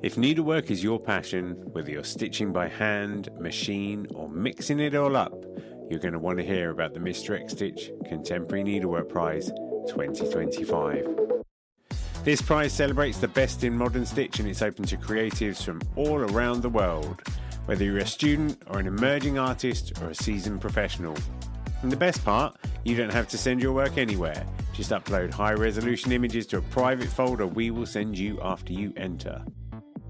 If needlework is your passion, whether you're stitching by hand, machine, or mixing it all up, you're going to want to hear about the Mr. X Stitch Contemporary Needlework Prize 2025. This prize celebrates the best in modern stitch, and it's open to creatives from all around the world, whether you're a student or an emerging artist or a seasoned professional. And the best part, you don't have to send your work anywhere. Just upload high-resolution images to a private folder we will send you after you enter.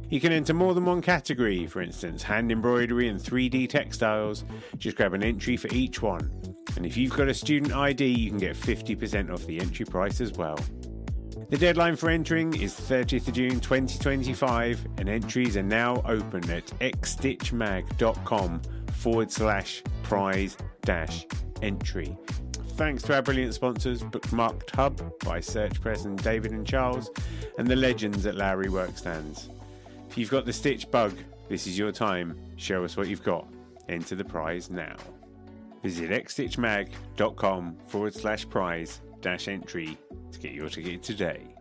You can enter more than one category, for instance, hand embroidery and 3D textiles. Just grab an entry for each one. And if you've got a student ID, you can get 50% off the entry price as well. The deadline for entering is 30th of June 2025, and entries are now open at xstitchmag.com/prize-entry. Thanks to our brilliant sponsors, Bookmarked Hub by Search Press and David and Charles, and the legends at Lowry Workstands. If you've got the stitch bug, this is your time. Show us what you've got. Enter the prize now. Visit xstitchmag.com/prize-entry to get your ticket today.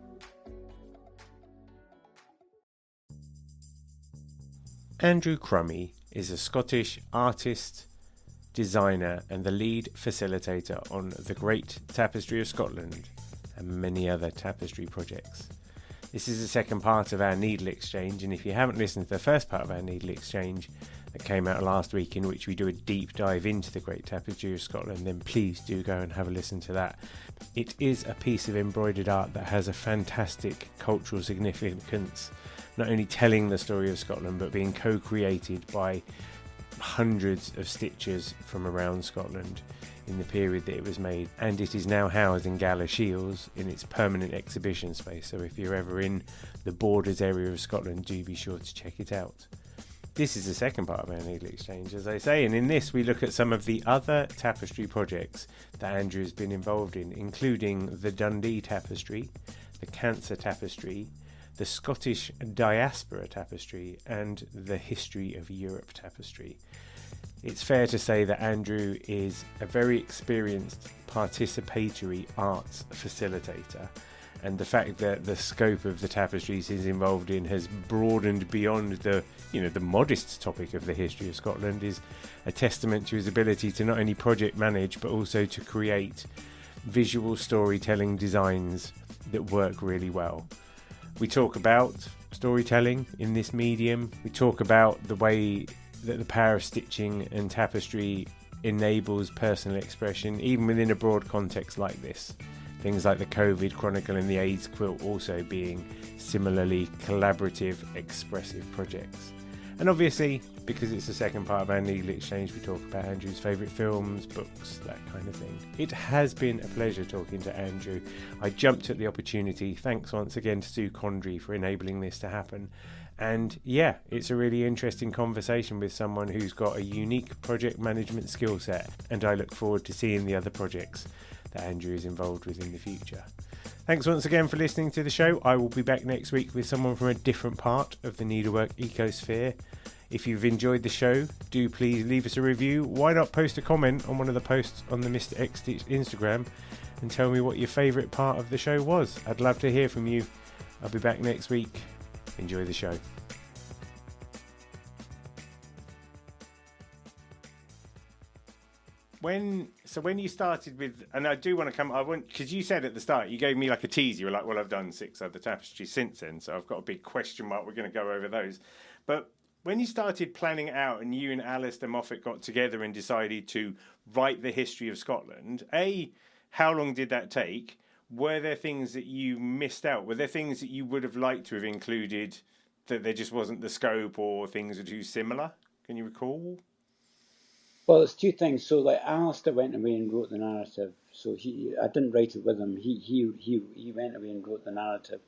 Andrew Crummy is a Scottish artist, designer and the lead facilitator on the Great Tapestry of Scotland and many other tapestry projects. This is the second part of our Needle Exchange, and if you haven't listened to the first part of our Needle Exchange that came out last week, in which we do a deep dive into the Great Tapestry of Scotland, then please do go and have a listen to that. It is a piece of embroidered art that has a fantastic cultural significance, not only telling the story of Scotland but being co-created by hundreds of stitchers from around Scotland in the period that it was made, and it is now housed in Gala Shields in its permanent exhibition space, so if you're ever in the borders area of Scotland, do be sure to check it out. This is the second part of our Needle Exchange, as I say, and in this we look at some of the other tapestry projects that Andrew has been involved in, including the Dundee Tapestry, the Cancer Tapestry, the Scottish Diaspora Tapestry, and the History of Europe Tapestry. It's fair to say that Andrew is a very experienced participatory arts facilitator, and the fact that the scope of the tapestries he's involved in has broadened beyond the modest topic of the history of Scotland is a testament to his ability to not only project manage but also to create visual storytelling designs that work really well. We talk about storytelling in this medium. We talk about the way that the power of stitching and tapestry enables personal expression, even within a broad context like this. Things like the COVID Chronicle and the AIDS Quilt also being similarly collaborative, expressive projects. And obviously, because it's the second part of our Needle Exchange, we talk about Andrew's favourite films, books, that kind of thing. It has been a pleasure talking to Andrew. I jumped at the opportunity. Thanks once again to Sue Condry for enabling this to happen. And yeah, it's a really interesting conversation with someone who's got a unique project management skill set, and I look forward to seeing the other projects that Andrew is involved with in the future. Thanks once again for listening to the show. I will be back next week with someone from a different part of the needlework ecosphere. If you've enjoyed the show, do please leave us a review. Why not post a comment on one of the posts on the Mr. X Stitch Instagram and tell me what your favourite part of the show was. I'd love to hear from you. I'll be back next week. Enjoy the show. When you started with, and I do want to come, because you said at the start, you gave me like a tease. You were like, well, I've done 6 other tapestries since then, so I've got a big question mark. We're going to go over those. But when you started planning it out and you and Alistair Moffat got together and decided to write the history of Scotland, how long did that take? Were there things that you missed out? Were there things that you would have liked to have included that there just wasn't the scope, or things are too similar? Can you recall? Well, it's 2 things. So, like, Alistair went away and wrote the narrative. So I didn't write it with him. He went away and wrote the narrative,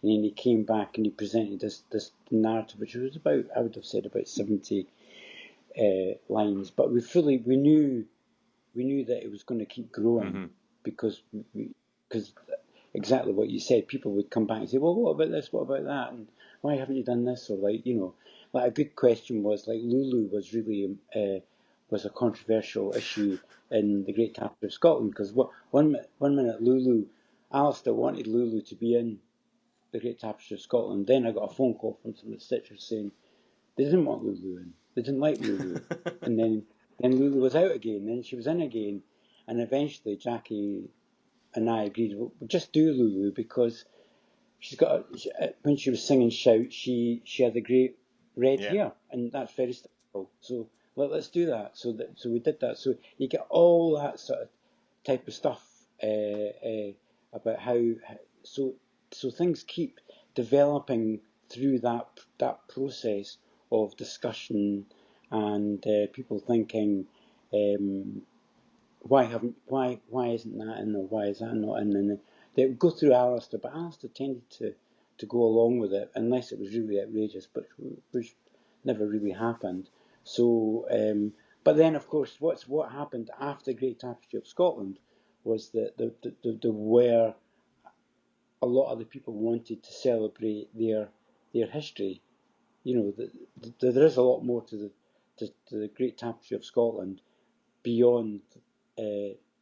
and then he came back and he presented this narrative, which was about, I would have said, about 70 lines. But we knew that it was going to keep growing, because exactly what you said, people would come back and say, well, what about this? What about that? And why haven't you done this? Or like a good question was like Lulu was really was a controversial issue in the Great Tapestry of Scotland, because one minute Alistair wanted Lulu to be in the Great Tapestry of Scotland. Then I got a phone call from some of the stitchers saying they didn't want Lulu in. They didn't like Lulu. And then Lulu was out again. Then she was in again. And eventually Jackie and I agreed, we'll just do Lulu, because when she was singing Shout, she had the great red hair, and that's very style. So let's do that. So we did that. So you get all that sort of type of stuff about how so things keep developing through that process of discussion and people thinking, why isn't that in, or why is that not in? And they would go through Alistair, but Alistair tended to go along with it unless it was really outrageous, which never really happened. So, but then of course, what happened after the Great Tapestry of Scotland was that there were a lot of the people wanted to celebrate their history. You know, there is a lot more to the Great Tapestry of Scotland beyond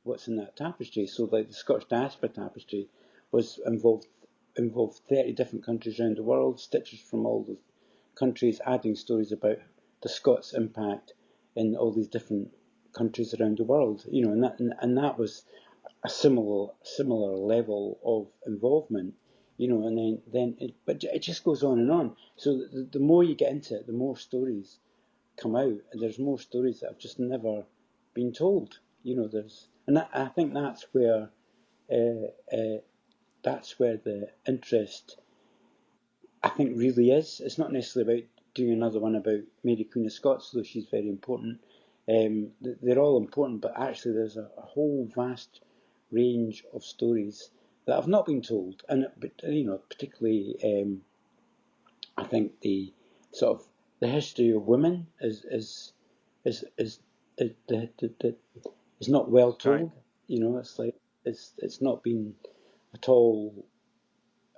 what's in that tapestry. So, like the Scottish Diaspora Tapestry was involved 30 different countries around the world, stitches from all the countries, adding stories about the Scots' impact in all these different countries around the world. You know, and that was a similar level of involvement. You know, and then but it just goes on and on. So the more you get into it, the more stories come out, and there's more stories that have just never been told. You know, I think that's where the interest, I think, really is. It's not necessarily about doing another one about Mary Queen of Scots, though she's very important. They're all important, but actually there's a whole vast range of stories that have not been told, and you know, particularly I think the sort of the history of women is not well told. Right. You know, it's like it's not been at all,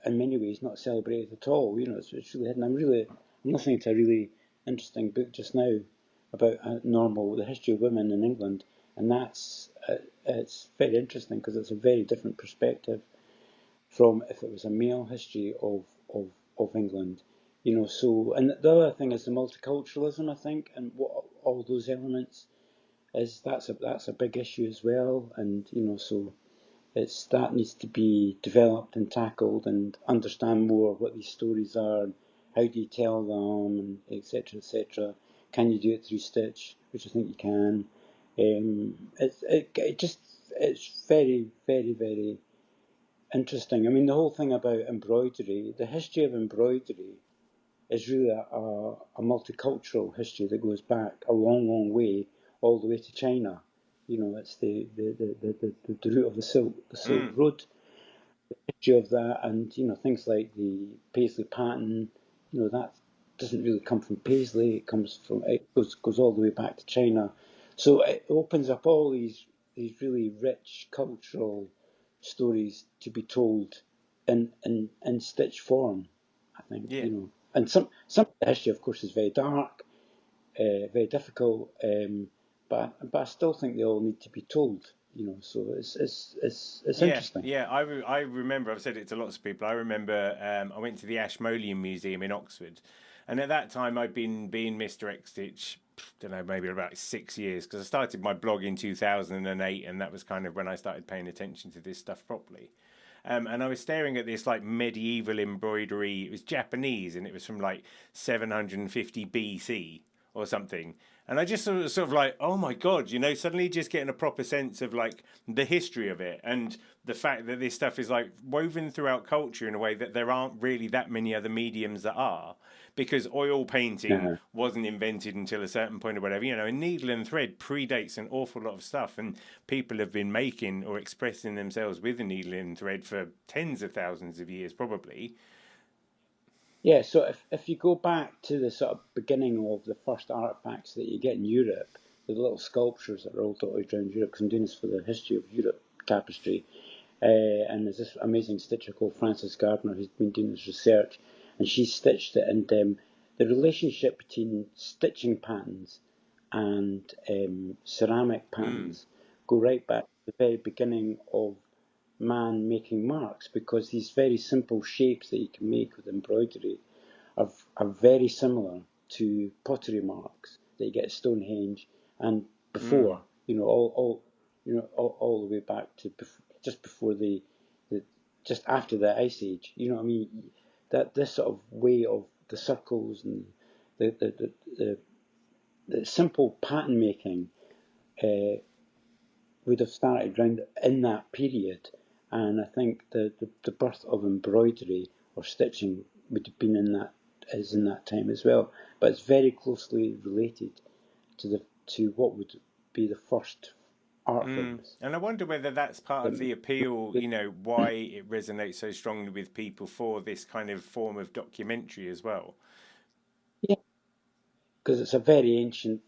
in many ways, not celebrated at all. You know, it's really hidden. I'm listening to a really interesting book just now about the history of women in England, and it's very interesting because it's a very different perspective from if it was a male history of England. You know, so, and the other thing is the multiculturalism, I think, and what all those elements is. That's a big issue as well, and you know, so that needs to be developed and tackled, and understand more what these stories are, and how do you tell them, and etc. etc. Can you do it through stitch, which I think you can. It's very, very, very interesting. I mean, the whole thing about embroidery, the history of embroidery is really a multicultural history that goes back a long, long way, all the way to China. You know, it's the route of the Silk Road, the history of that, and you know, things like the paisley pattern. You know, that doesn't really come from Paisley. It goes all the way back to China. So it opens up all these really rich cultural stories to be told in stitch form, I think. Yeah. You know, and some of the history, of course, is very dark, very difficult, but I still think they all need to be told. You know, so it's interesting. Yeah, I remember, I've said it to lots of people. I remember I went to the Ashmolean Museum in Oxford, and at that time I'd been being Mr. X-Stitch, don't know, maybe about 6 years, because I started my blog in 2008, and that was kind of when I started paying attention to this stuff properly. And I was staring at this like medieval embroidery. It was Japanese, and it was from like 750 BC or something. And I just sort of like, oh my God, you know, suddenly just getting a proper sense of like the history of it, and the fact that this stuff is like woven throughout culture in a way that there aren't really that many other mediums that are, because oil painting wasn't invented until a certain point or whatever, you know, and needle and thread predates an awful lot of stuff, and people have been making or expressing themselves with the needle and thread for tens of thousands of years probably. Yeah, so if you go back to the sort of beginning of the first artifacts that you get in Europe, the little sculptures that are all dotted around Europe, because I'm doing this for the History of Europe tapestry, and there's this amazing stitcher called Frances Gardner who's been doing this research, and she stitched it, and the relationship between stitching patterns and ceramic patterns go right back to the very beginning of man making marks, because these very simple shapes that you can make with embroidery are very similar to pottery marks that you get at Stonehenge and before, all the way back to just before just after the Ice Age. You know what I mean? That this sort of way of the circles and the simple pattern making would have started around in that period, and I think the birth of embroidery or stitching would have been in that time as well. But it's very closely related to what would be the first art forms. And I wonder whether that's part of the appeal, why it resonates so strongly with people for this kind of form of documentary as well. Yeah, because it's a very ancient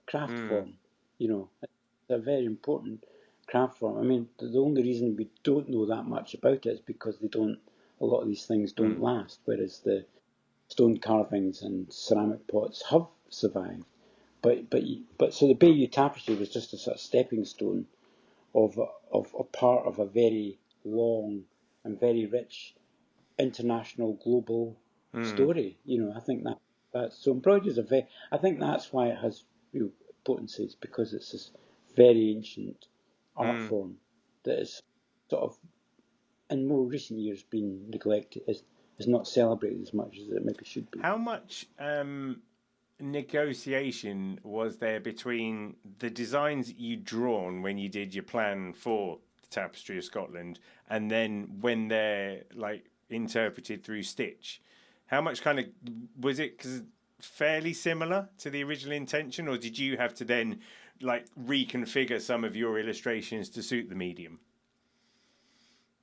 craft form, It's a very important craft form. I mean, the only reason we don't know that much about it is because a lot of these things don't last, whereas the stone carvings and ceramic pots have survived. But so the Bayeux Tapestry was just a sort of stepping stone of a part of a very long and very rich international global story. I think that's so embroidery is I think that's why it has real potency. It's because it's this very ancient art form that is sort of in more recent years been neglected, is not celebrated as much as it maybe should be. How much negotiation was there between the designs you'd drawn when you did your plan for the Tapestry of Scotland and then when they're interpreted through stitch? How much kind of was it fairly similar to the original intention, or did you have to then reconfigure some of your illustrations to suit the medium?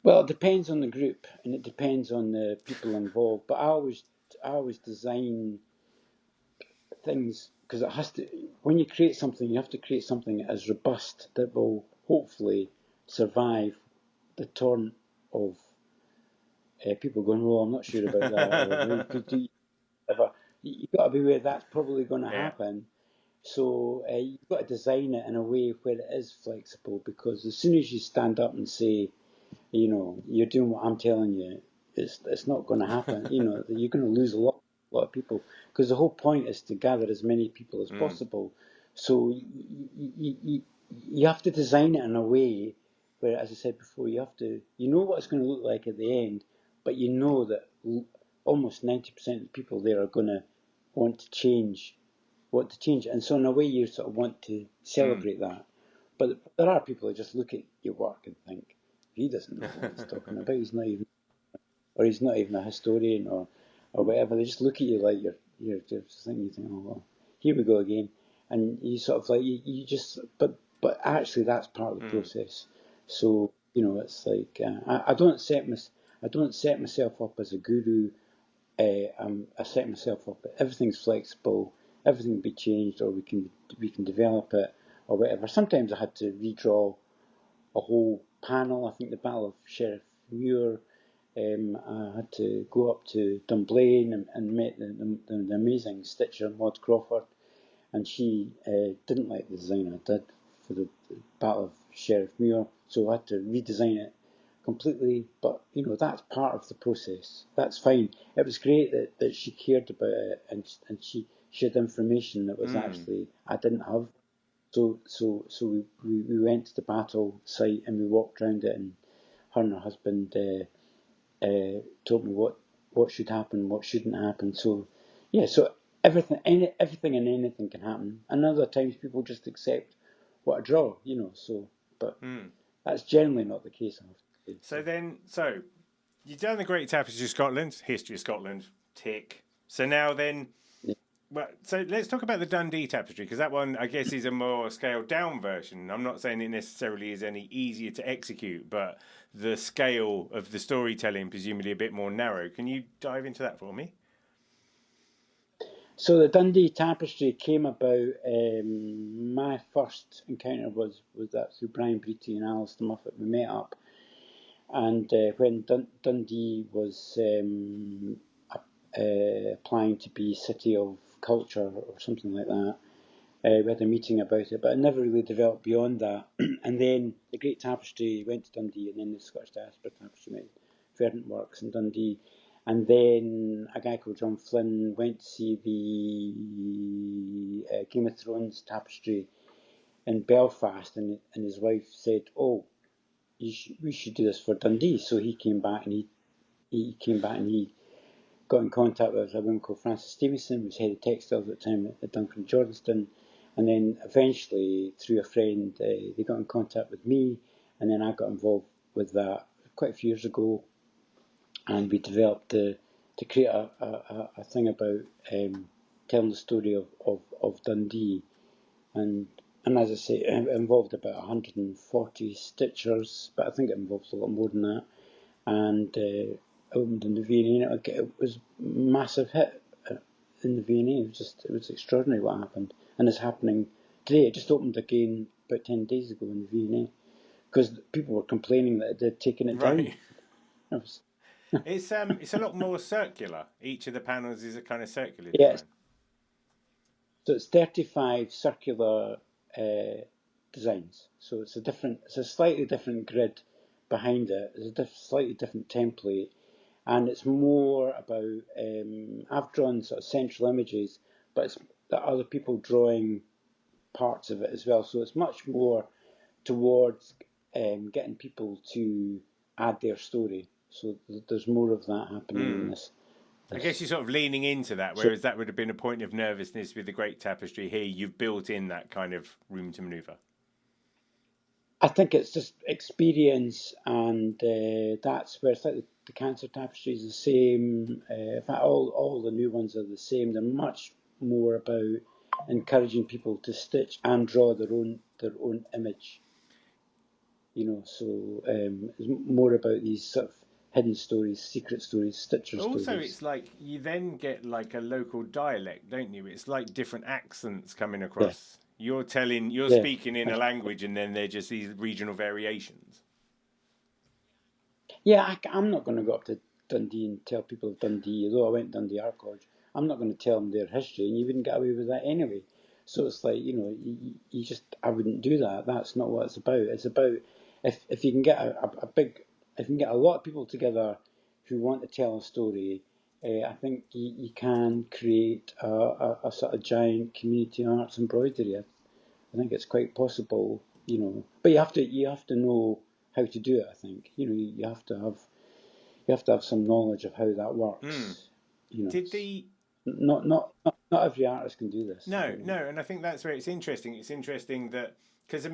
Well, it depends on the group and it depends on the people involved. But I always design things because it has to. When you create something, you have to create something as robust that will hopefully survive the torrent of people going, "Well, I'm not sure about that." Or, you've got to be aware that's probably going to happen. So you've got to design it in a way where it is flexible, because as soon as you stand up and say, you're doing what I'm telling you, it's not going to happen. You're going to lose a lot of people, because the whole point is to gather as many people as possible. So you have to design it in a way where, as I said before, you know what it's going to look like at the end, but you know that almost 90% of the people there are going to want to change it. And so in a way you sort of want to celebrate that. But there are people who just look at your work and think, he doesn't know what he's talking about. He's not even a historian or whatever. They just look at you like you're just thinking, oh well, here we go again. And you sort of you just, but actually that's part of the process. So it's like I don't set myself up as a guru. I set myself up. Everything's flexible. Everything can be changed, or we can develop it, or whatever. Sometimes I had to redraw a whole panel. I think the Battle of Sheriff Muir. I had to go up to Dunblane and met the amazing stitcher Maud Crawford, and she didn't like the design I did for the Battle of Sheriff Muir, so I had to redesign it completely. But that's part of the process. That's fine. It was great that she cared about it, and she had information that was actually I didn't have. So we went to the battle site and we walked around it, and her and her husband told me what should happen, what shouldn't happen. So so everything and anything can happen. And other times people just accept what I draw, So, but that's generally not the case. I have to say. So you've done the Great Tapestry of Scotland, History of Scotland, tick. So now then. Well, so let's talk about the Dundee Tapestry, because that one, I guess, is a more scaled down version. I'm not saying it necessarily is any easier to execute, but the scale of the storytelling presumably a bit more narrow. Can you dive into that for me? So the Dundee Tapestry came about. My first encounter was that through Brian Breety and Alistair Moffat. We met up, and when Dundee was applying to be City of Culture or something like that, We had a meeting about it, but it never really developed beyond that. And then the Great Tapestry went to Dundee, and then the Scottish Diaspora Tapestry went to Verdant Works in Dundee. And then a guy called John Flynn went to see the Game of Thrones tapestry in Belfast, and his wife said, "Oh, we should do this for Dundee." So he came back, and he got in contact with a woman called Frances Stevenson, who was head of textiles at the time at Duncan Johnston. And then eventually, through a friend, they got in contact with me, and then I got involved with that quite a few years ago. And we developed to create a thing about telling the story of Dundee. And as I say, it involved about 140 stitchers, but I think it involves a lot more than that. And opened in the V&A, and it was a massive hit in the V&A. It was extraordinary what happened, and it's happening today. It just opened again about 10 days ago in the V&A, because people were complaining that they'd taken it down. It's a lot more circular. Each of the panels is a kind of circular design. Yes. So it's 35 circular designs. So it's a slightly different grid behind it. It's a slightly different template. And it's more about, I've drawn sort of central images, but it's the other people drawing parts of it as well. So it's much more towards getting people to add their story. So there's more of that happening in this. I guess you're sort of leaning into that, whereas that would have been a point of nervousness with the Great Tapestry. Here, you've built in that kind of room to manoeuvre. I think it's just experience, and that's where it's like the Cancer Tapestry is the same. In fact, all the new ones are the same. They're much more about encouraging people to stitch and draw their own image. So it's more about these sort of hidden stories, secret stories, stitcher stories. Also, it's like you then get like a local dialect, don't you? It's like different accents coming across. Yeah. You're speaking in a language, and then they're just these regional variations. Yeah, I'm not going to go up to Dundee and tell people of Dundee, although I went to Dundee Art College. I'm not going to tell them their history, and you wouldn't get away with that anyway. So it's like, I wouldn't do that. That's not what it's about. It's about if you can get if you can get a lot of people together who want to tell a story, I think you can create a sort of giant community arts embroidery. I think it's quite possible, but you have to know how to do it. I think you have to have some knowledge of how that works. Not every artist can do this. No, and I think that's where it's interesting. It's interesting that because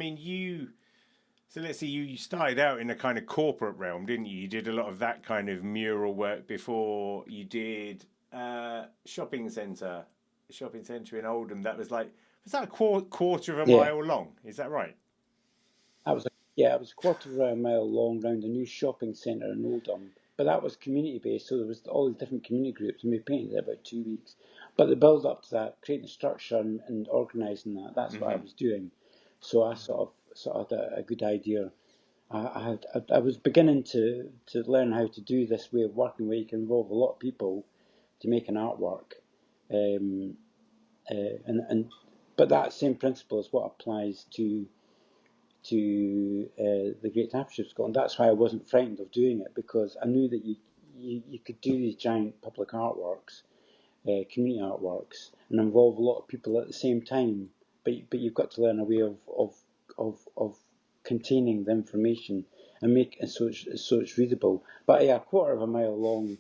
so let's see, you started out in a kind of corporate realm, didn't you? You did a lot of that kind of mural work before you did shopping centre in Oldham. That was that a quarter of a mile long? Is that right? It was a quarter of a mile long round a new shopping centre in Oldham. But that was community based, so there was all these different community groups, and we painted it about 2 weeks. But the build up to that, creating the structure and organising that's what I was doing. So I sort of had a good idea. I was beginning to learn how to do this way of working, where you can involve a lot of people to make an artwork, but that same principle is what applies to the Great Tapestry of Scotland. That's why I wasn't frightened of doing it, because I knew that you could do these giant public artworks, community artworks, and involve a lot of people at the same time. But you've got to learn a way of containing the information and make it so it's readable. But a quarter of a mile long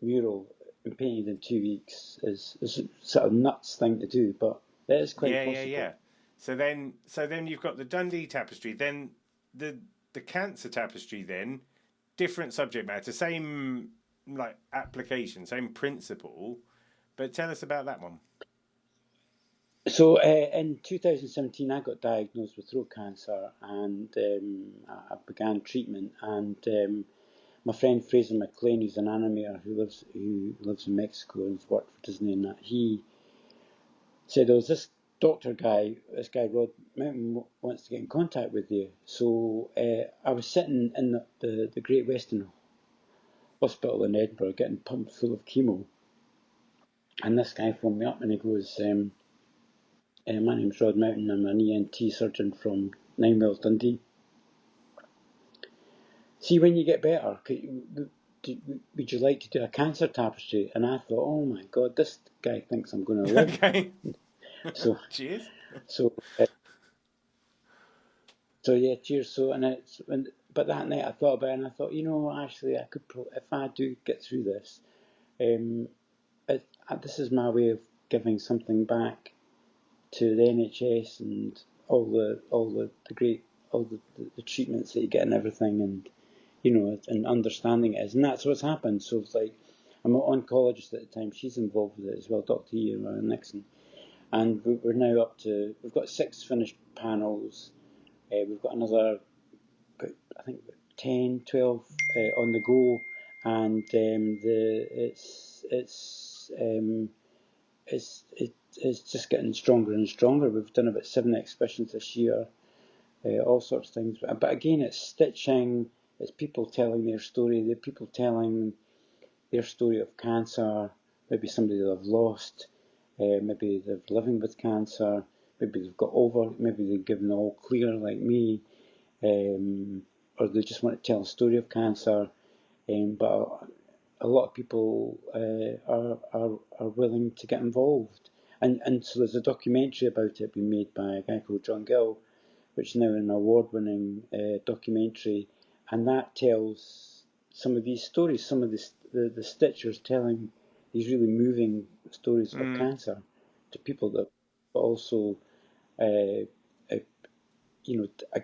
mural and painted in 2 weeks is a sort of nuts thing to do, but it is quite possible. Yeah. So then you've got the Dundee Tapestry, then the Cancer Tapestry, then different subject matter, same application, same principle, but tell us about that one. So in 2017, I got diagnosed with throat cancer, and I began treatment. And my friend Fraser McLean, who's an animator who lives in Mexico and has worked for Disney, and that, he said, "Oh, this guy Rod Mountain wants to get in contact with you." So I was sitting in the Great Western Hospital in Edinburgh getting pumped full of chemo, and this guy phoned me up and he goes, My name's Rod Mountain. I'm an ENT surgeon from 9 Miles, Dundee. See, when you get better, would you like to do a cancer tapestry? And I thought, oh my God, this guy thinks I'm going to live. Okay. So, cheers. So yeah, cheers. So but that night I thought about it, and I thought, actually, I could if I do get through this, this is my way of giving something back to the NHS and all the great the treatments that you get and everything, and and understanding it is, and that's what's happened. So it's like, I'm an oncologist at the time. She's involved with it as well, Dr. Ian Nixon, and we're now up to, we've got 6 finished panels. We've got another, I think, 10, 12 on the go, and it's just getting stronger and stronger. We've done about 7 exhibitions this year, all sorts of things. But again, it's stitching, it's people telling their story, the people telling their story of cancer, maybe somebody they've lost, maybe they're living with cancer, maybe they've got over, maybe they've given all clear like me, or they just want to tell a story of cancer. But a lot of people are willing to get involved. And so there's a documentary about it being made by a guy called John Gill, which is now an award-winning documentary, and that tells some of these stories, some of the stitchers telling these really moving stories of cancer to people that also,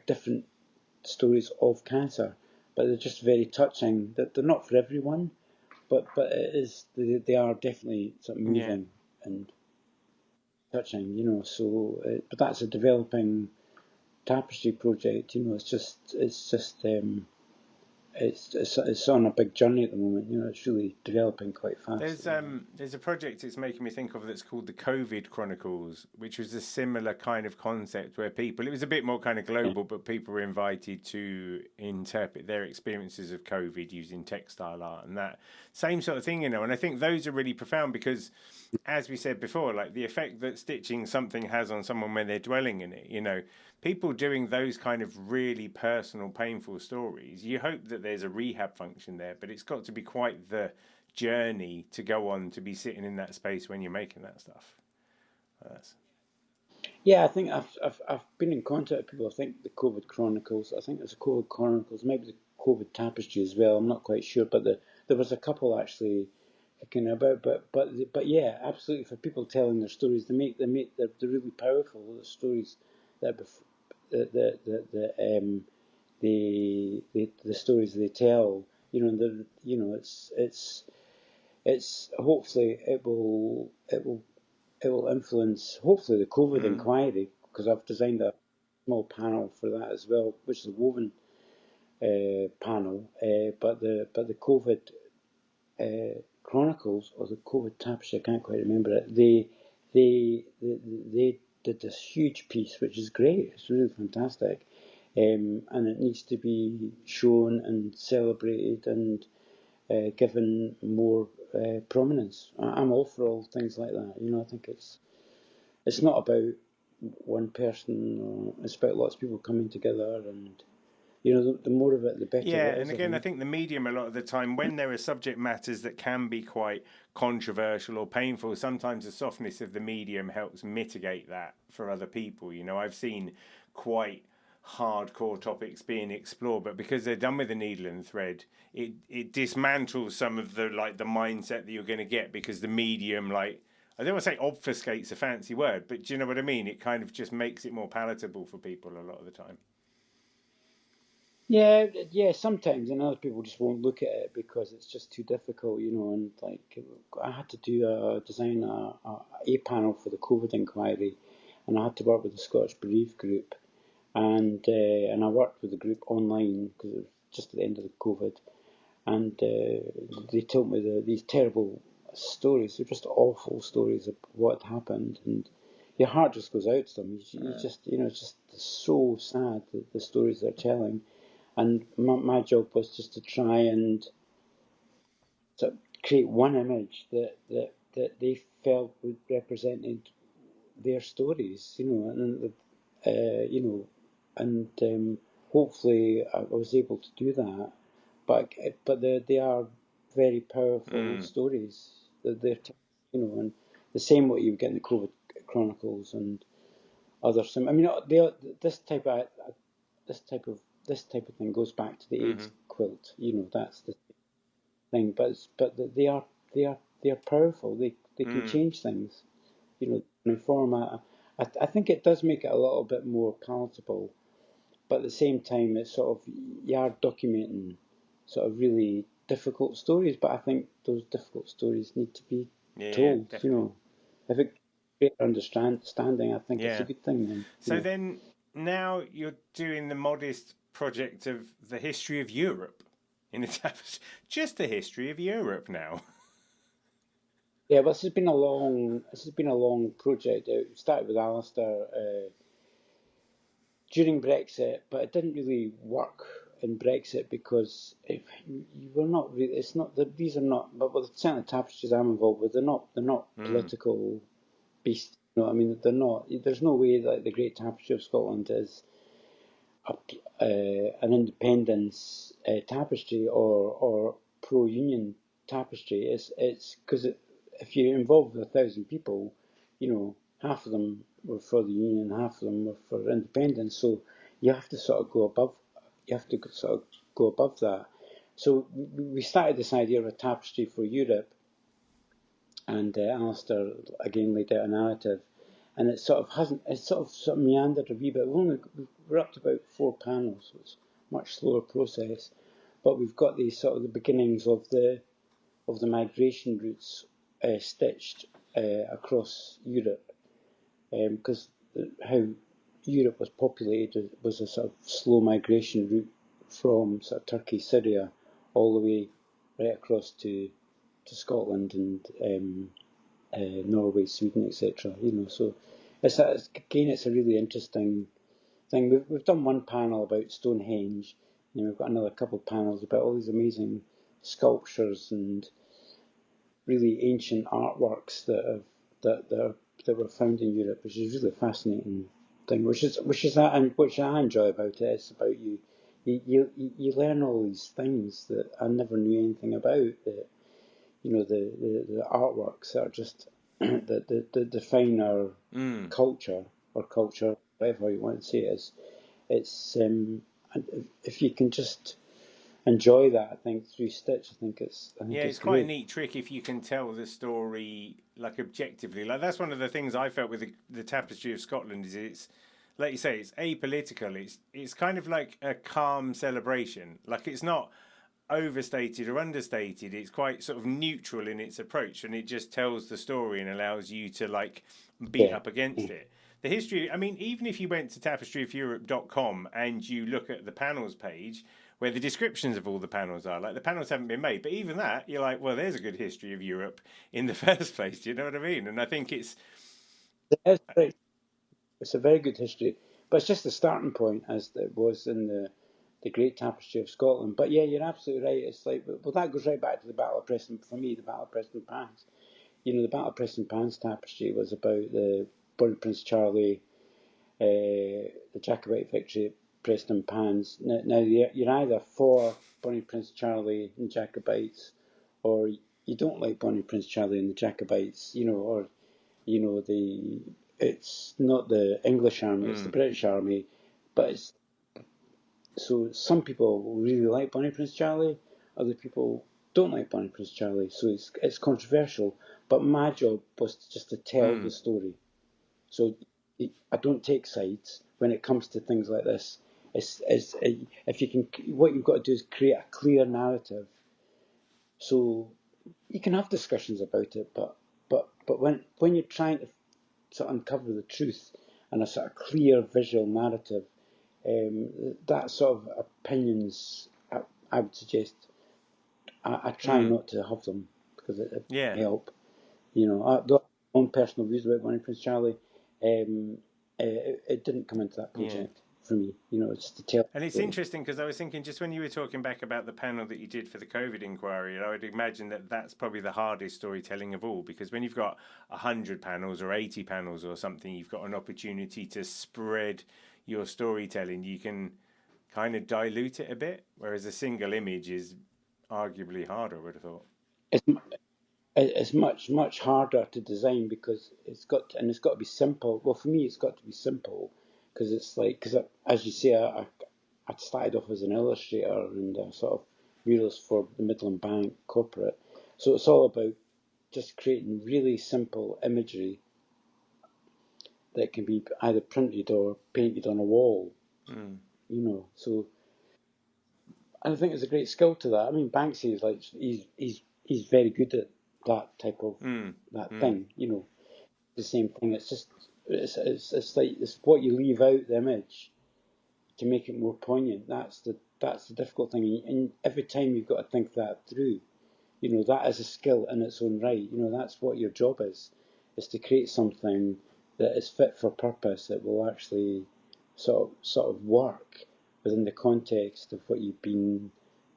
different stories of cancer, but they're just very touching. That they're not for everyone, but it is, they are definitely sort of moving and touching. So, but that's a developing tapestry project. It's on a big journey at the moment. It's really developing quite fast. There's a project it's making me think of that's called the COVID Chronicles, which was a similar kind of concept where it was a bit more kind of global, but people were invited to interpret their experiences of COVID using textile art and that same sort of thing, And I think those are really profound because, as we said before, like the effect that stitching something has on someone when they're dwelling in it, people doing those kind of really personal, painful stories, you hope that there's a rehab function there, but it's got to be quite the journey to go on to be sitting in that space when you're making that stuff. Yeah, I think I've been in contact with people. I think the COVID Chronicles. I think there's a COVID Chronicles, maybe the COVID Tapestry as well. I'm not quite sure, but there was a couple actually kicking about. But yeah, absolutely, for people telling their stories, they're really powerful. The stories that the stories they tell. It's hopefully it will influence, hopefully, the COVID inquiry, because I've designed a small panel for that as well, which is a woven panel. But the COVID Chronicles, or the COVID Tapestry, I can't quite remember it. They did this huge piece, which is great. It's really fantastic, and it needs to be shown and celebrated and given more prominence. I'm all for all things like that. I think it's not about one person. It's about lots of people coming together, and the more of it, the better. Yeah, it is, and again, I think the medium a lot of the time, when there are subject matters that can be quite controversial or painful, sometimes the softness of the medium helps mitigate that for other people. I've seen quite hardcore topics being explored, but because they're done with a needle and thread, it dismantles some of the the mindset that you're going to get, because the medium, I don't want to say obfuscates, a fancy word, but do you know what I mean? It kind of just makes it more palatable for people a lot of the time. Yeah, sometimes, and other people just won't look at it because it's just too difficult, and I had to design a panel for the COVID inquiry, and I had to work with the Scottish Bereaved group, and I worked with the group online because it was just at the end of the COVID, and they told me these terrible stories. They're just awful stories of what happened, and your heart just goes out to them. You just, it's just so sad, the stories they're telling. And my job was just to try and sort of create one image that they felt represented their stories, and hopefully I was able to do that. But they are very powerful stories. They're and the same what you get in the COVID Chronicles and others. I mean, this type of thing goes back to the AIDS quilt. That's the thing. But they are powerful. They can change things. In format. I think it does make it a little bit more palatable. But at the same time, it's sort of, you are documenting sort of really difficult stories. But I think those difficult stories need to be told. If it creates understanding, I think it's a good thing. Then. So then, now you're doing the modest project of the history of Europe in a tapestry. Just the history of Europe now. Yeah, but this has been a long project. It started with Alistair during Brexit, but it didn't really work in Brexit because you were not really. It's not that these are not. But with certainly tapestries I'm involved with, they're not political beasts. I mean, they're not. There's no way that the Great Tapestry of Scotland is an independence tapestry or pro-union tapestry. It's because if you're involved with 1,000 people, half of them were for the union, half of them were for independence. So you have to sort of go above. You have to sort of go above that. So we started this idea of a tapestry for Europe, and Alistair again laid out a narrative, and it sort of meandered a wee bit. We're up to about 4 panels, so it's a much slower process, but we've got these sort of the beginnings of the migration routes stitched across Europe, because how Europe was populated was a sort of slow migration route from sort of Turkey, Syria, all the way right across to Scotland and Norway, Sweden, etc. So it's a really interesting thing. We've done one panel about Stonehenge, and we've got another couple of panels about all these amazing sculptures and really ancient artworks that were found in Europe, which is really fascinating thing. Which I enjoy about it. It's about you learn all these things that I never knew anything about. That the artworks that are just that define our culture or culture, whatever you want to say it is. It's if you can just enjoy that, I think through Stitch, I think it's quite a neat trick if you can tell the story like objectively. Like that's one of the things I felt with the Tapestry of Scotland is it's like you say, it's apolitical. It's kind of like a calm celebration. Like it's not overstated or understated. It's quite sort of neutral in its approach, and it just tells the story and allows you to like beat up against it. The history, I mean, even if you went to tapestryofeurope.com and you look at the panels page where the descriptions of all the panels are, like the panels haven't been made, but even that, you're like, well, there's a good history of Europe in the first place. Do you know what I mean? And I think it's a very good history, but it's just the starting point as it was in the Great Tapestry of Scotland. But yeah, you're absolutely right. It's like, well, that goes right back to the Battle of Preston. For me, the Battle of Preston Pans. The Battle of Preston Pans tapestry was about the Bonnie Prince Charlie, the Jacobite victory at Preston Pans. Now you're either for Bonnie Prince Charlie and Jacobites, or you don't like Bonnie Prince Charlie and the Jacobites. It's not the English army, it's the British army, but it's. So some people really like Bonnie Prince Charlie, other people don't like Bonnie Prince Charlie. So it's controversial. But my job was just to tell the story. So I don't take sides when it comes to things like this. If you can, what you've got to do is create a clear narrative. So you can have discussions about it, but when you're trying to sort of uncover the truth and a sort of clear visual narrative. That sort of opinions, I would suggest, I try not to have them because it help. I've got my own personal views about Bonnie Prince Charlie. It didn't come into that project for me. It's to tell. And it's interesting because I was thinking, just when you were talking back about the panel that you did for the COVID inquiry, I would imagine that that's probably the hardest storytelling of all, because when you've got 100 panels or 80 panels or something, you've got an opportunity to spread your storytelling. You can kind of dilute it a bit, whereas a single image is arguably harder, I would have thought. It's much harder to design because it's got to be simple. Well, for me, it's got to be simple because as you say, I started off as an illustrator and a sort of muralist for the Midland Bank corporate. So it's all about just creating really simple imagery that can be either printed or painted on a wall. So and I think there's a great skill to that. I mean, Banksy is like he's very good at that type of thing. The same thing. It's just it's like it's what you leave out the image to make it more poignant. That's the difficult thing. And every time you've got to think that through. That is a skill in its own right. That's what your job is to create something that is fit for purpose, that will actually sort of work within the context of what you've been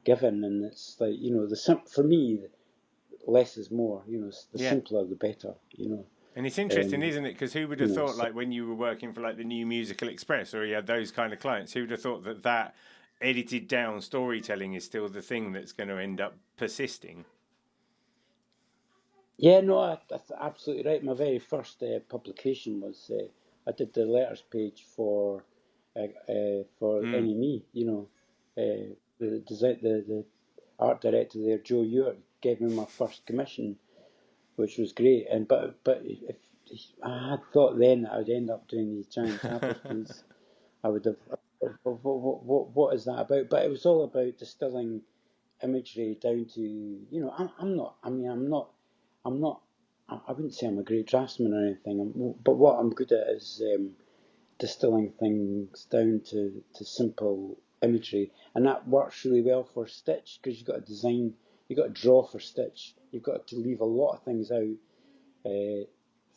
given. And it's like, for me, less is more. The simpler the better. And it's interesting, isn't it? Because who would have thought, like when you were working for like the New Musical Express, or you had those kind of clients, who would have thought that edited down storytelling is still the thing that's going to end up persisting? Yeah, no, that's absolutely right. My very first publication was I did the letters page for NME. The art director there, Joe Ewart, gave me my first commission, which was great. And but if I had thought then that I would end up doing these giant tapestries, I would have. What is that about? But it was all about distilling imagery down to I wouldn't say I'm a great draftsman or anything, but what I'm good at is distilling things down to simple imagery, and that works really well for stitch because you've got to design, you've got to draw for stitch, you've got to leave a lot of things out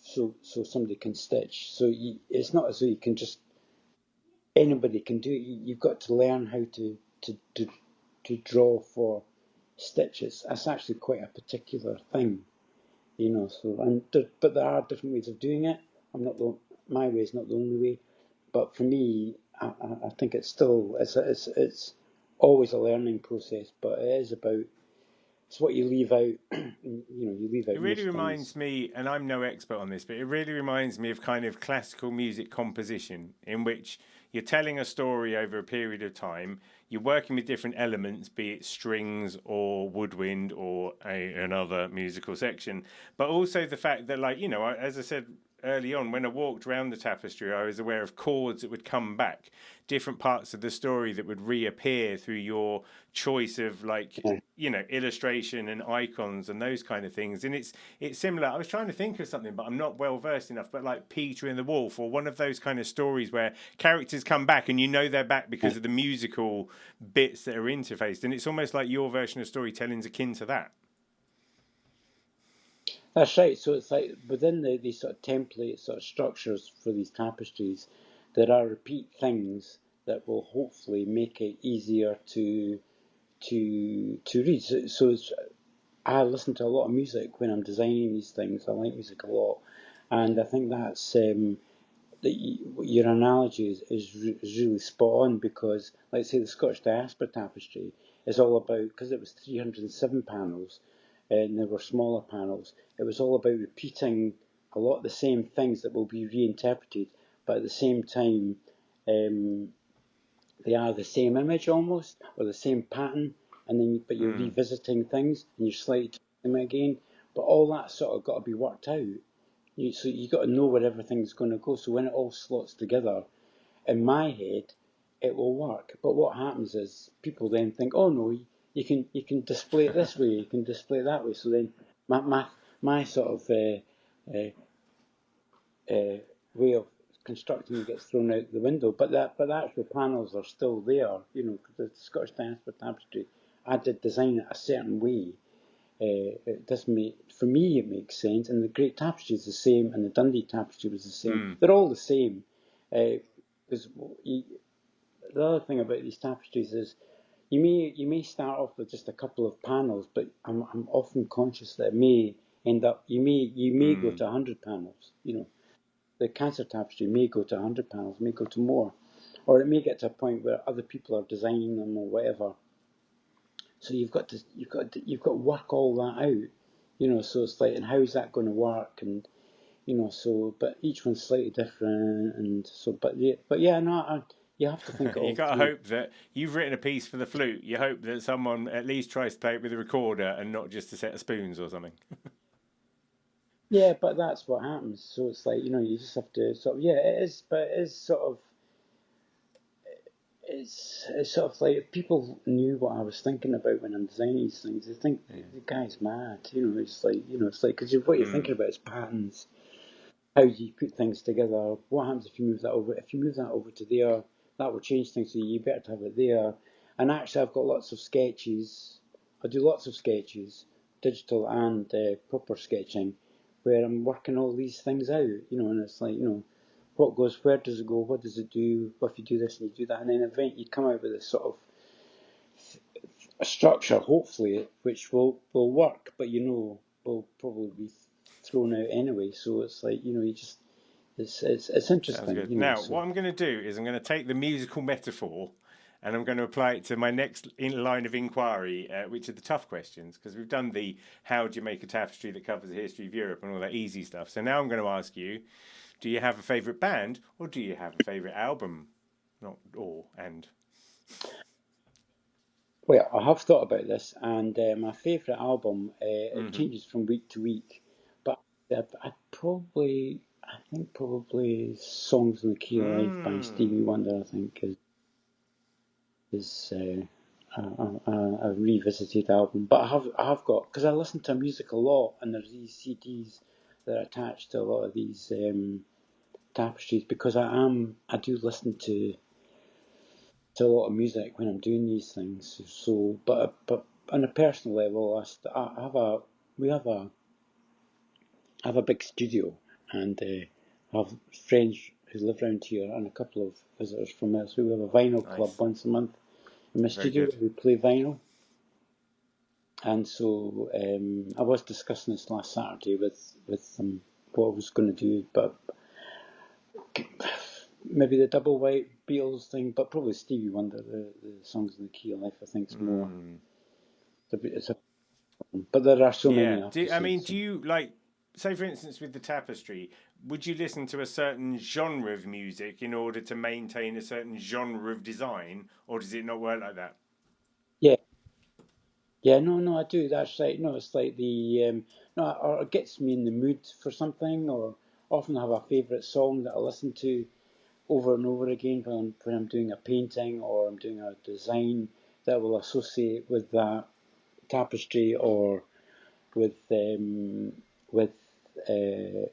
so somebody can stitch. So it's not as though you can just anybody can do it. You've got to learn how to draw for stitches. That's actually quite a particular thing. But there are different ways of doing it. My way is not the only way, but for me, I think it's still it's always a learning process. But it's what you leave out. You leave out. It really reminds me, and I'm no expert on this, but it really reminds me of kind of classical music composition, in which you're telling a story over a period of time. You're working with different elements, be it strings or woodwind or another musical section, but also the fact that, like, as I said early on, when I walked around the tapestry, I was aware of chords that would come back, different parts of the story that would reappear through your choice of, like, illustration and icons and those kind of things. And it's similar. I was trying to think of something, but I'm not well versed enough. But like Peter and the Wolf, or one of those kind of stories where characters come back and they're back because of the musical bits that are interfaced. And it's almost like your version of storytelling is akin to that. That's right. So it's like within these sort of template sort of structures for these tapestries, there are repeat things that will hopefully make it easier to read. So I listen to a lot of music when I'm designing these things. I like music a lot, and I think that's your analogy is really spot on, because, like, say, the Scottish Diaspora Tapestry is all about, because it was 307 panels and there were smaller panels, it was all about repeating a lot of the same things that will be reinterpreted, but at the same time they are the same image almost, or the same pattern, and then but you're revisiting things and you're slightly tweaking them again, but all that sort of got to be worked out. So you got to know where everything's going to go. So when it all slots together, in my head, it will work. But what happens is people then think, oh no, you can display it this way, you can display it that way. So then my sort of way of constructing it gets thrown out the window. But the actual panels are still there. The Scottish Diaspora Tapestry, I did design it a certain way. It for me, it makes sense. And the Great Tapestry is the same, and the Dundee Tapestry was the same. They're all the same, because the other thing about these tapestries is you may start off with just a couple of panels, but I'm often conscious that it may end up you may go to 100 panels. You know, the Cancer Tapestry may go to 100 panels, may go to more, or it may get to a point where other people are designing them or whatever. So you've got to work all that out. You know, so it's like, and how's that going to work? And you know, so but each one's slightly different, and so yeah, no, you have to think it You all got to through. hope that you've written a piece for the flute. You hope that someone at least tries to play it with a recorder and not just a set of spoons or something. Yeah, but that's what happens. So it's like, you know, you just have to sort of, yeah, it is, but it is sort of, it's sort of like if people knew what I was thinking about when I'm designing these things, they think the guy's mad. You know, it's like, because what you're thinking about is patterns. How do you put things together? What happens if you move that over? If you move that over to there, that will change things. So you better to have it there. And actually, I've got lots of sketches. I do lots of sketches, digital and proper sketching, where I'm working all these things out. You know, and it's like, you know, what goes, where does it go, what does it do? What if you do this and you do that, and then eventually you come out with this sort of a structure, hopefully, which will work, but you know, will probably be thrown out anyway. So it's like, you know, you just it's interesting. Sounds good. You know, Now, so. what I'm going to do is I'm going to take the musical metaphor and I'm going to apply it to my next line of inquiry, which are the tough questions, because we've done the how do you make a tapestry that covers the history of Europe and all that easy stuff. So now I'm going to ask you, do you have a favourite band or do you have a favourite album? Not or and. Well, I have thought about this, and my favourite album it changes from week to week, but I think probably "Songs in the Key of Life" by Stevie Wonder. I think is a revisited album, but I have got, because I listen to music a lot, and there's these CDs that are attached to a lot of these tapestries, because I do listen to a lot of music when I'm doing these things. So, but on a personal level, I have a we have a big studio, and I have friends who live around here and a couple of visitors from elsewhere. We have a vinyl club once a month in my studio. We play vinyl, and so I was discussing this last Saturday with them what I was going to do, but maybe the double white Beatles thing, but probably Stevie Wonder, the Songs in the Key of Life, I think is more. But there are so many. Do you like, say for instance, with the tapestry, would you listen to a certain genre of music in order to maintain a certain genre of design, or does it not work like that? Yeah, no, I do. That's right. No, it's like the no, or it gets me in the mood for something, or often have a favourite song that I listen to over and over again when I'm doing a painting or I'm doing a design that will associate with that tapestry or with with uh,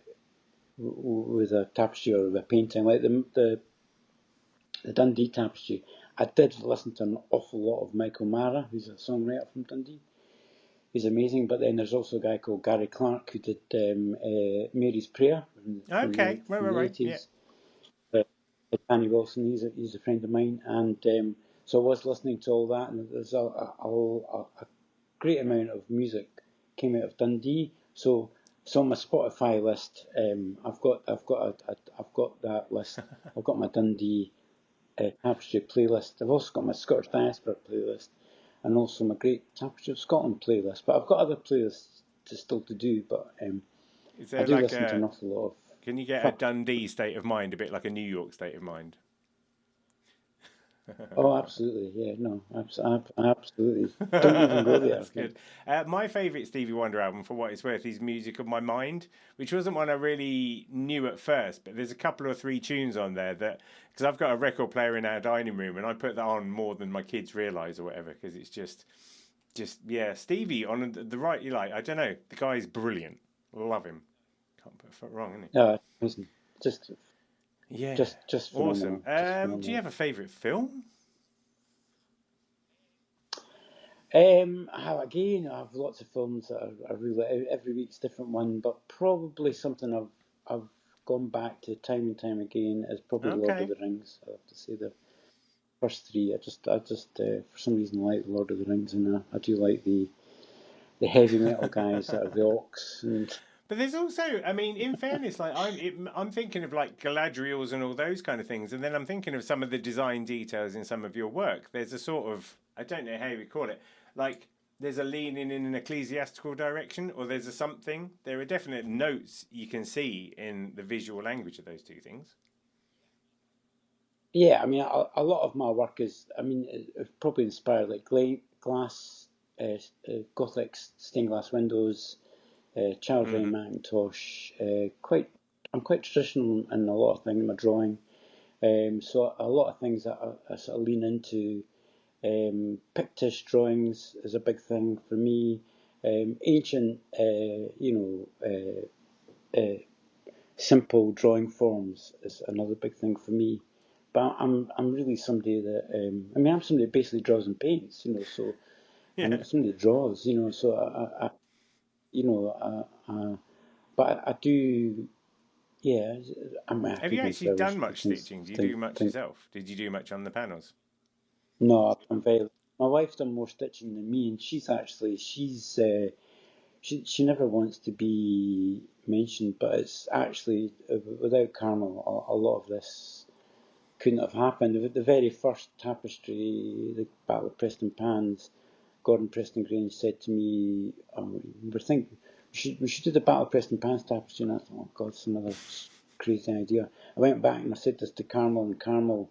with a tapestry or a painting like the Dundee Tapestry. I did listen to an awful lot of Michael Mara, who's a songwriter from Dundee. He's amazing, but then there's also a guy called Gary Clark who did Mary's Prayer from the 80s. Yeah. Danny Wilson, he's a friend of mine, and so I was listening to all that, and there's a great amount of music came out of Dundee. So on my Spotify list, I've got that list. I've got my Dundee Tapestry playlist. I've also got my Scottish Diaspora playlist, and also my Great Tapestry of Scotland playlist. But I've got other playlists still to do. But Is I there do like listen to an awful lot of. Can you get a Dundee state of mind, a bit like a New York state of mind? Oh, absolutely. Yeah, no, absolutely. Don't even go there. That's good. My favourite Stevie Wonder album, for what it's worth, is Music of My Mind, which wasn't one I really knew at first, but there's a couple or three tunes on there that, because I've got a record player in our dining room and I put that on more than my kids realise or whatever, because it's just yeah, Stevie on the right. You like, I don't know, the guy's brilliant. Love him. Can't put a foot wrong, isn't he? No, listen, just Awesome. phenomenal. Just phenomenal. Do you have a favourite film? I have lots of films that are really every week's different one, but probably something I've gone back to time and time again is probably Lord of the Rings. I have to say that first three. I just for some reason like the Lord of the Rings, and I do like the heavy metal guys that are the Orcs. And But there's also, I mean, in fairness, like I'm thinking of like Galadriels and all those kind of things, and then I'm thinking of some of the design details in some of your work. There's a sort of, I don't know how you would call it, like there's a leaning in an ecclesiastical direction, or there's a something. There are definite notes you can see in the visual language of those two things. yeah, I mean, a lot of my work is, I mean, it's probably inspired like glass, Gothic stained glass windows, Charles Ray Macintosh. I'm quite traditional in a lot of things in my drawing. So a lot of things that I sort of lean into. Pictish drawings is a big thing for me. Ancient, simple drawing forms is another big thing for me. But I'm really somebody that I mean, I'm somebody that basically draws and paints, so Yeah. I'm somebody that draws, so I you know but I do, yeah. Have you actually done much stitching? Do you do much yourself? Did you do much on the panels? No, I'm very. My wife's done more stitching than me, and she's she never wants to be mentioned, but it's actually without Carmel, a lot of this couldn't have happened. The very first tapestry, the Battle of Preston Pans, Gordon Preston Grange said to me, "We're thinking we should do the Battle of Preston Pans tapestry," and I thought, "Oh God, it's another crazy idea." I went back and I said this to Carmel, and Carmel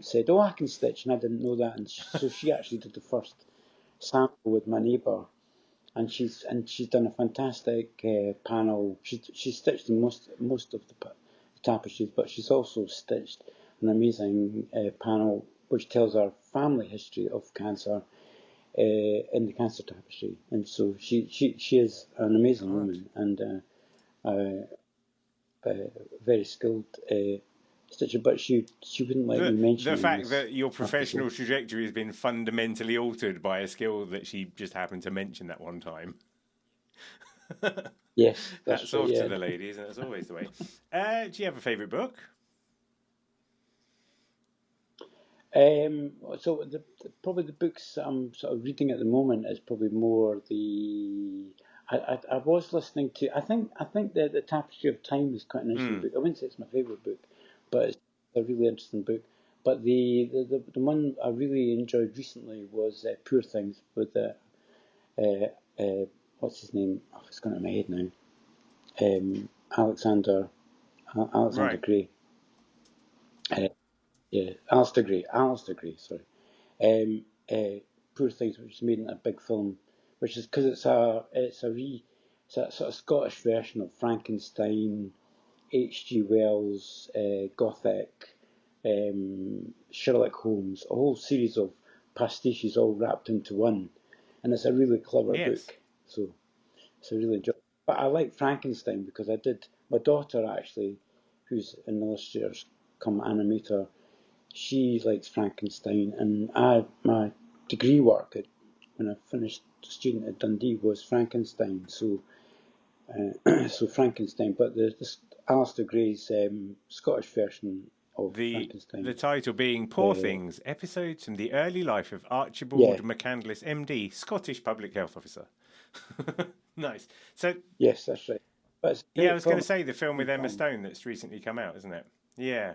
said, "Oh, I can stitch," and I didn't know that, and so she actually did the first sample with my neighbour, and she's done a fantastic panel. She stitched most of the tapestries, but she's also stitched an amazing panel which tells our family history of cancer in the Cancer Tapestry, and so she is an amazing woman and very skilled stitcher, but she wouldn't let me mention the fact this that your professional episode. trajectory has been fundamentally altered by a skill that she just happened to mention that one time. Yes, that's Hats true. off to Yeah. the ladies, and that's always the way. Do you have a favourite book? So probably the books I'm sort of reading at the moment is probably more the. I was listening to. I think that the Tapestry of Time is quite an interesting book. I wouldn't say it's my favourite book, but it's a really interesting book. But the one I really enjoyed recently was Poor Things with what's his name? Oh, it's gone out of my head now. Alexander Right. Gray. Yeah, Alistair Gray. Sorry. Poor Things, which is made into a big film, which is because it's a sort of Scottish version of Frankenstein, H.G. Wells, Gothic, Sherlock Holmes, a whole series of pastiches all wrapped into one, and it's a really clever book. So it's a really enjoy. But I like Frankenstein because my daughter actually, who's an illustrator come animator. She likes Frankenstein, and my degree work when I finished student at Dundee was Frankenstein. So so Frankenstein, but the Alistair Gray's Scottish version of Frankenstein. The title being Poor Things, Episodes from the Early Life of Archibald Yeah. McCandless, MD, Scottish Public Health Officer. Nice. So Yes, that's right. But yeah, I was going to say the film with Emma Stone that's recently come out, isn't it? Yeah.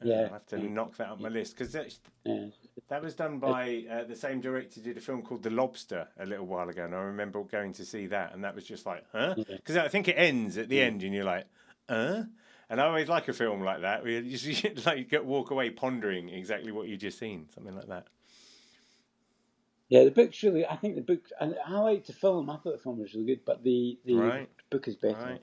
Yeah. I'll have to knock that up my list because Yeah. that was done by the same director who did a film called The Lobster a little while ago, and I remember going to see that, and that was just like, huh? Because I think it ends at the end, and you're like, huh? And I always like a film like that where you just like walk away pondering exactly what you just seen, something like that. Yeah, the book's really. I think the book, and I liked the film. I thought the film was really good, but the book is better. Right.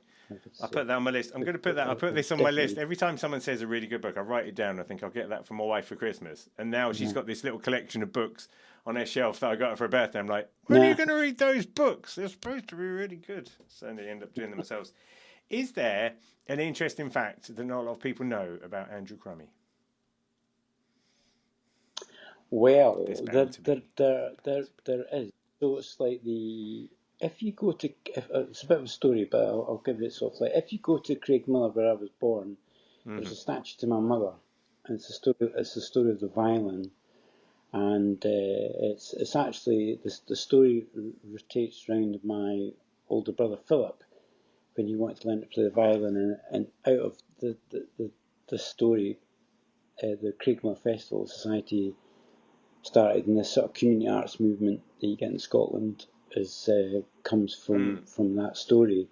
I'll put that on my list. I'm going to put that. I'll put this on my list. Every time someone says a really good book, I write it down. I think I'll get that for my wife for Christmas. And now she's got this little collection of books on her shelf that I got her for her birthday. I'm like, when are you going to read those books? They're supposed to be really good. So they end up doing them themselves. Is there an interesting fact that not a lot of people know about Andrew Crummy? Well, there is. So it's like if you go to, it's a bit of a story, but I'll give it sort of like, if you go to Craigmillar where I was born, there's a statue to my mother, And it's the story of the violin, and it's actually the story rotates around my older brother Philip when he wanted to learn to play the violin, and out of the story, the Craigmillar Festival Society started, and this sort of community arts movement that you get in Scotland comes from that story,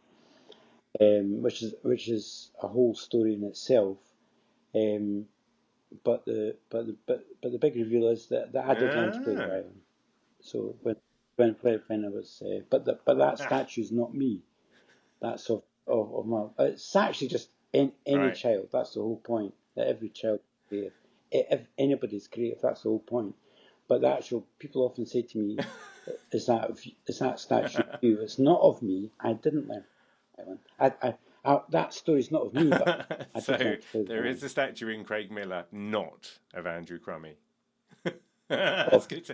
which is a whole story in itself. But the big reveal is that I did learn to play the violin. So when I was, but that statue is not me. That's of my. It's actually just any child. That's the whole point. That every child is creative. If anybody's creative, that's the whole point. But the actual people often say to me, "Is that statue of you?" It's not of me. I didn't learn violin. That story's not of me, but I so did learn there is a statue in Craigmillar, not of Andrew Crummy. That's good.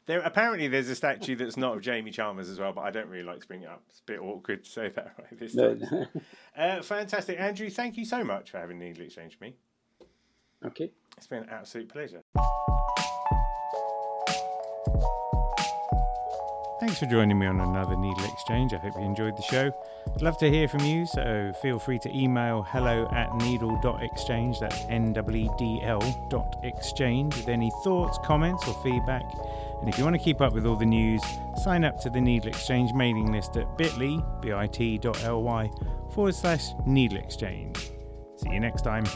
Apparently there's a statue that's not of Jamie Chalmers as well, but I don't really like to bring it up. It's a bit awkward to say that right this time. Fantastic, Andrew. Thank you so much for having Needle Exchange with me. Okay, it's been an absolute pleasure. Thanks for joining me on another Needle Exchange. I hope you enjoyed the show. I'd love to hear from you, so feel free to email hello@needle.exchange, that's NEEDL.exchange, with any thoughts, comments or feedback. And if you want to keep up with all the news, sign up to the Needle Exchange mailing list at bit.ly/needleexchange. See you next time.